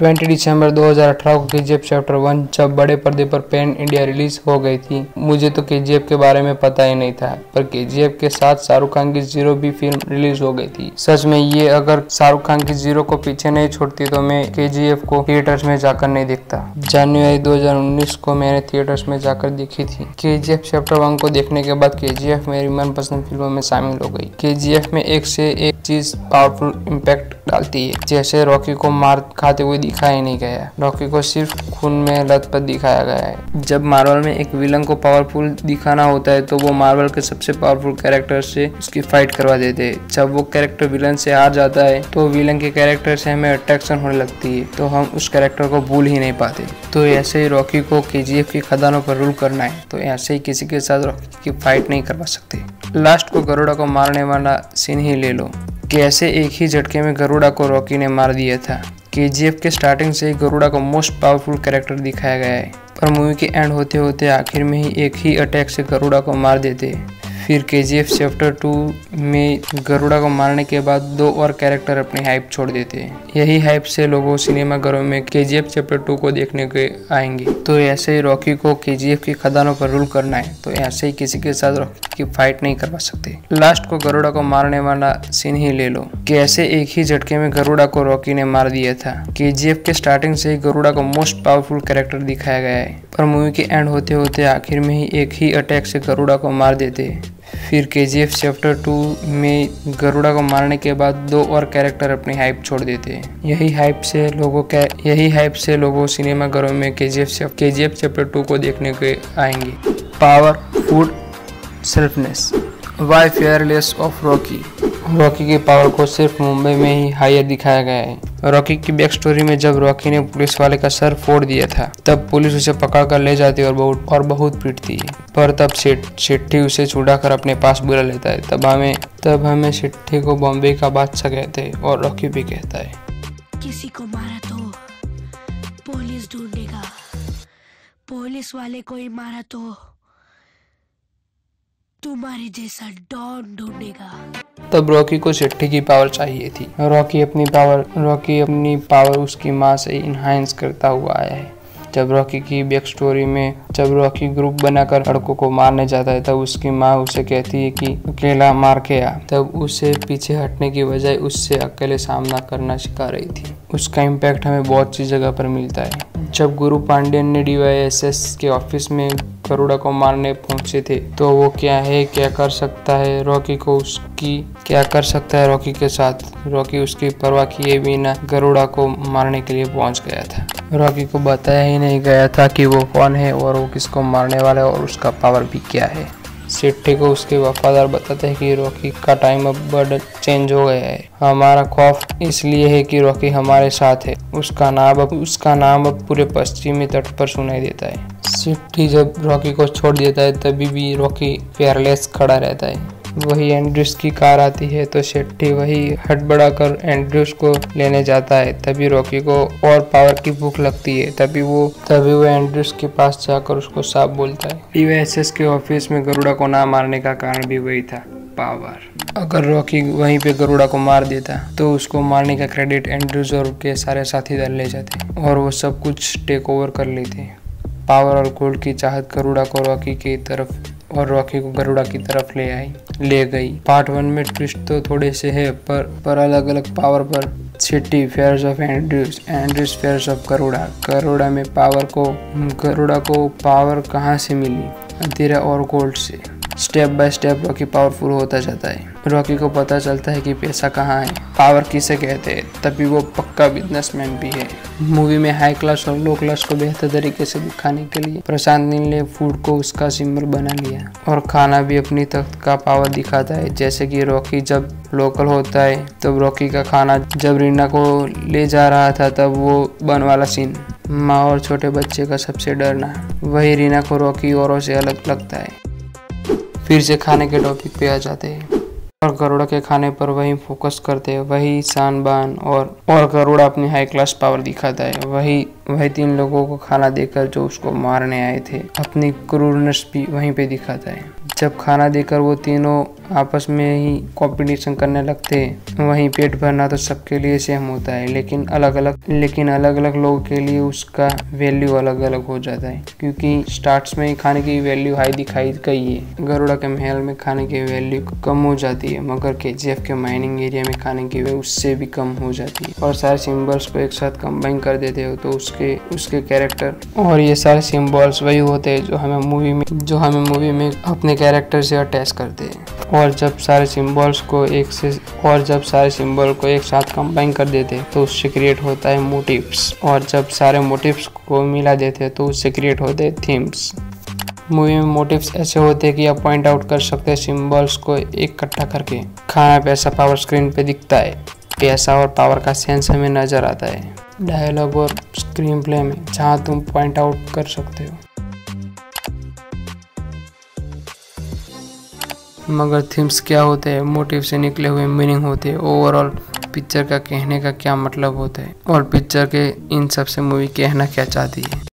20 दिसंबर 2018 को KGF chapter 1 जब बड़े पर्दे पर पैन इंडिया रिलीज हो गई थी, मुझे तो केजीएफ के बारे में पता ही नहीं था, पर केजीएफ के साथ शाहरुख खान की जीरो भी फिल्म रिलीज हो गई थी। सच में ये अगर शाहरुख खान की जीरो को पीछे नहीं छोड़ती तो मैं केजीएफ को थिएटर्स में जाकर नहीं देखता। जनवरी 2019 को मैंने थिएटर्स में जाकर देखी थी। केजीएफ चैप्टर 1 को देखने के बाद केजीएफ मेरी मनपसंद फिल्मों में शामिल हो गई। केजीएफ में एक से एक चीज पावरफुल इम्पैक्ट डालती है। जैसे रॉकी को मार खाते हुए दिखाया ही नहीं गया, रॉकी को सिर्फ खून में लथपथ दिखाया गया है। जब मार्वल में एक विलन को पावरफुल दिखाना होता है तो वो मार्वल के सबसे पावरफुल कैरेक्टर से उसकी फाइट करवा देते हैं। जब वो कैरेक्टर विलन से हार जाता है तो विलन के कैरेक्टर से हमें अट्रैक्शन होने लगती है, तो हम उस कैरेक्टर को भूल ही नहीं पाते। तो ऐसे ही रॉकी को केजीएफ की खदानों पर रूल करना है, तो ऐसे ही किसी के साथ रॉकी की फाइट नहीं करवा सकते। लास्ट को गरुड़ा को मारने वाला सीन ही ले लो, कैसे एक ही झटके में गरुड़ा को रॉकी ने मार दिया था। केजीएफ के स्टार्टिंग से ही गरुड़ा को मोस्ट पावरफुल कैरेक्टर दिखाया गया है, पर मूवी के एंड होते होते आखिर में ही एक ही अटैक से गरुड़ा को मार देते। फिर केजीएफ चैप्टर 2 में गरुड़ा को मारने के बाद 2 और कैरेक्टर अपनी हाइप छोड़ देते हैं। यही हाइप से लोगों सिनेमाघरों में केजीएफ चैप्टर 2 को देखने के आएंगे। तो ऐसे ही रॉकी को केजीएफ की खदानों पर रूल करना है, तो ऐसे ही किसी के साथ रॉकी की फाइट नहीं करवा सकते। लास्ट को गरुड़ा को मारने वाला सीन ही ले लो, कैसे एक ही झटके में गरुड़ा को रॉकी ने मार दिया था। केजीएफ के स्टार्टिंग से ही गरुड़ा को मोस्ट पावरफुल कैरेक्टर दिखाया गया है, पर मूवी के एंड होते होते आखिर में ही एक ही अटैक से गरुड़ा को मार देते। फिर केजीएफ चैप्टर 2 में गरुड़ा को मारने के बाद 2 और कैरेक्टर अपनी हाइप छोड़ देते हैं। यही हाइप से लोगों सिनेमाघरों में केजीएफ चैप्टर 2 को देखने के आएंगे। Power, food, selflessness, why fearless of Rocky. Rocky की पावर को सिर्फ मुंबई में ही हायर दिखाया गया है। रॉकी की बैक स्टोरी में जब रॉकी ने पुलिस वाले का सर फोड़ दिया था, तब पुलिस उसे पकड़ कर ले जाती और बहुत पीटती है, पर तब शेट्टी उसे छुड़ाकर अपने पास बुला लेता है। तब हमें शेट्टी को बॉम्बे का बादशाह कहते हैं और रॉकी भी कहता है, किसी को मारा तो पुलिस ढूंढेगा, पुलिस वाले को ही मारा तो तुम्हारे जैसा डॉन ढूंढेगा। तब रॉकी को शेट्टी की पावर चाहिए थी। रॉकी अपनी पावर उसकी माँ से इनहांस करता हुआ आया है। जब रॉकी की बैक स्टोरी में जब रॉकी ग्रुप बनाकर लड़कों को मारने जाता है, तब उसकी माँ उसे कहती है कि अकेला मार के आ। तब उसे पीछे हटने की बजाय उससे अकेले सामना करना सिखा रही थी। उसका इम्पैक्ट हमें बहुत सी जगह पर मिलता है। जब गुरु पांडेयन ने DYSS के ऑफिस में गरुड़ा को मारने पहुंचे थे, तो वो क्या कर सकता है रॉकी के साथ। रॉकी उसकी परवाह किए बिना गरुड़ा को मारने के लिए पहुंच गया था। रॉकी को बताया ही नहीं गया था कि वो कौन है और वो किसको मारने वाला है और उसका पावर भी क्या है। शेट्टी को उसके वफादार बताते हैं कि रॉकी का टाइम अब बड़ा चेंज हो गया है। हमारा खौफ इसलिए है कि रॉकी हमारे साथ है। उसका नाम अब पूरे पश्चिमी तट पर सुनाई देता है। शेट्टी जब रॉकी को छोड़ देता है, तभी भी रॉकी फेयरलेस खड़ा रहता है। वही एंड्रयूस की कार आती है, तो शेट्टी वही हड़बड़ाकर एंड्रयूस को लेने जाता है। तभी रॉकी को और पावर की भूख लगती है। तभी वो एंड्रयूस के पास जाकर उसको साफ बोलता है। DYSS के ऑफिस में गरुड़ा को ना मारने का कारण भी वही था, पावर। अगर रॉकी वहीं पे गरुड़ा को मार देता तो उसको मारने का क्रेडिट एंड्रयूस और उसके सारे साथीदार ले जाते और वो सब कुछ टेक ओवर कर लेते। पावर और गोल्ड की चाहत गरुड़ा को रॉकी की तरफ और रॉकी को गरुड़ा की तरफ ले गई। पार्ट 1 में ट्विस्ट तो थोड़े से है, पर अलग अलग पावर पर। Shetty fares of Andrews, Andrews fares of Garuda में गरुड़ा को पावर कहाँ से मिली? अंधेरा और गोल्ड से। Step by step Rocky powerful होता जाता है। रॉकी को पता चलता है कि पैसा कहाँ है, पावर किसे कहते हैं, तभी वो पक्का बिजनेसमैन भी है। मूवी में हाई क्लास और लो क्लास को बेहतर तरीके से दिखाने के लिए प्रशांत नील ने फूड को उसका सिंबल बना लिया और खाना भी अपनी तख्त का पावर दिखाता है। जैसे कि रॉकी जब लोकल होता है, तब रॉकी का खाना जब रीना को ले जा रहा था, तब वो बन वाला सीन, माँ और छोटे बच्चे का सबसे डरना, वही रीना को रॉकी औरों से अलग लगता है। फिर से खाने के टॉपिक पे आ जाते हैं और गरुड़ा के खाने पर वही फोकस करते हैं। वही शान बान और गरुड़ा अपनी हाई क्लास पावर दिखाता है। वही 3 लोगों को खाना देकर जो उसको मारने आए थे, अपनी क्रूरनेस भी वहीं पे दिखाता है। जब खाना देकर वो तीनों आपस में ही कंपटीशन करने लगते हैं। वहीं पेट भरना तो सबके लिए सेम होता है, लेकिन अलग अलग लोगों के लिए उसका वैल्यू अलग अलग हो जाता है, क्योंकि स्टार्ट्स में ही खाने की वैल्यू हाई दिखाई गई है। गरुड़ा के महल में खाने की वैल्यू कम हो जाती है, मगर KGF के माइनिंग एरिया में खाने की वैल्यू उससे भी कम हो जाती है। और सारे सिंबल्स को एक साथ कंबाइन कर देते हो तो उसके कैरेक्टर, और ये सारे सिंबल्स वही होते हैं जो हमें मूवी में अपने कैरेक्टर से अटैच करते हैं। और जब सारे सिंबल को एक साथ कंबाइन कर देते हैं तो उससे क्रिएट होता है मोटिव्स, और जब सारे मोटिव्स को मिला देते हैं तो उससे क्रिएट होते हैं थीम्स। मूवी में मोटिव्स ऐसे होते हैं कि आप पॉइंट आउट कर सकते हैं सिंबल्स को इकट्ठा करके। खाना, पैसा, पावर स्क्रीन पे दिखता है। पैसा और पावर का सेंस हमें नजर आता है डायलॉग और स्क्रीन प्ले में, जहाँ तुम पॉइंट आउट कर सकते हो। मगर थीम्स क्या होते हैं, मोटिव से निकले हुए मीनिंग होते हैं, ओवरऑल पिक्चर का कहने का क्या मतलब होता है, और पिक्चर के इन सब से मूवी कहना क्या चाहती है।